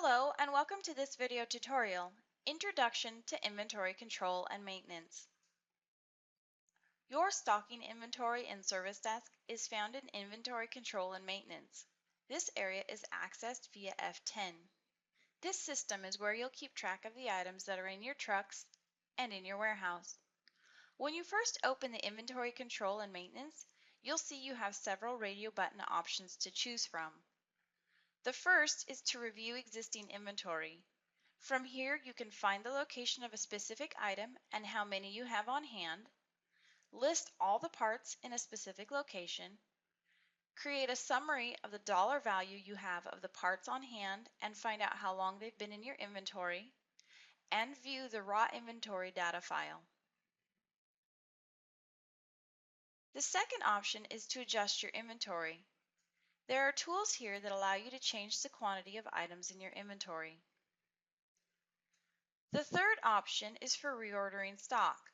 Hello and welcome to this video tutorial, Introduction to Inventory Control and Maintenance. Your stocking inventory in Service Desk is found in Inventory Control and Maintenance. This area is accessed via F10. This system is where you'll keep track of the items that are in your trucks and in your warehouse. When you first open the Inventory Control and Maintenance, you'll see you have several radio button options to choose from. The first is to review existing inventory. From here, you can find the location of a specific item and how many you have on hand, list all the parts in a specific location, create a summary of the dollar value you have of the parts on hand and find out how long they've been in your inventory, and view the raw inventory data file. The second option is to adjust your inventory. There are tools here that allow you to change the quantity of items in your inventory. The third option is for reordering stock.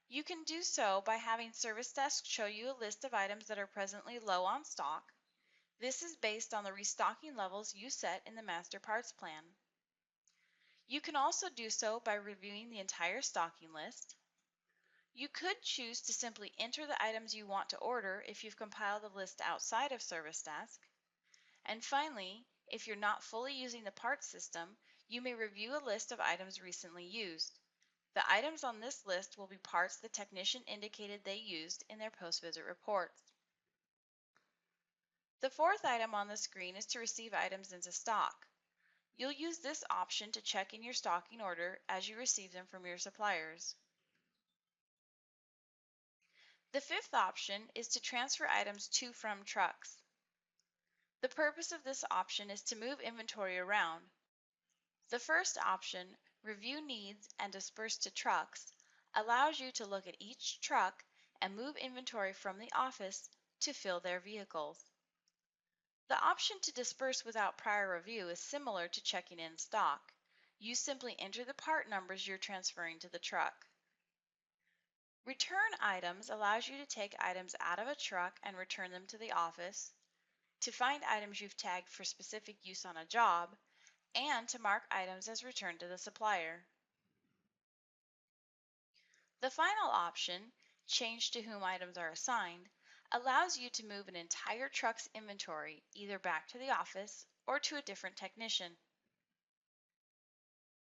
You can do so by having Service Desk show you a list of items that are presently low on stock. This is based on the restocking levels you set in the Master Parts Plan. You can also do so by reviewing the entire stocking list. You could choose to simply enter the items you want to order if you've compiled the list outside of Service Desk. And finally, if you're not fully using the parts system, you may review a list of items recently used. The items on this list will be parts the technician indicated they used in their post-visit reports. The fourth item on the screen is to receive items into stock. You'll use this option to check in your stocking order as you receive them from your suppliers. The fifth option is to transfer items to from trucks. The purpose of this option is to move inventory around. The first option, Review Needs and Disperse to Trucks, allows you to look at each truck and move inventory from the office to fill their vehicles. The option to disperse without prior review is similar to checking in stock. You simply enter the part numbers you're transferring to the truck. Return Items allows you to take items out of a truck and return them to the office, to find items you've tagged for specific use on a job, and to mark items as returned to the supplier. The final option, Change to whom items are assigned, allows you to move an entire truck's inventory either back to the office or to a different technician.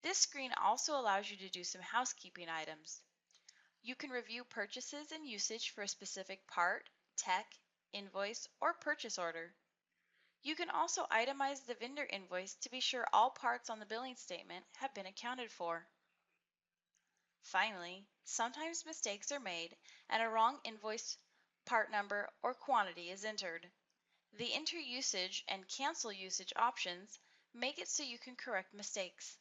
This screen also allows you to do some housekeeping items. You can review purchases and usage for a specific part, tech, invoice, or purchase order. You can also itemize the vendor invoice to be sure all parts on the billing statement have been accounted for. Finally, sometimes mistakes are made and a wrong invoice, part number, or quantity is entered. The Enter Usage and Cancel Usage options make it so you can correct mistakes.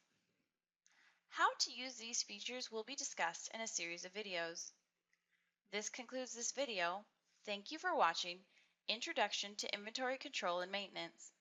How to use these features will be discussed in a series of videos. This concludes this video. Thank you for watching Introduction to Inventory Control and Maintenance.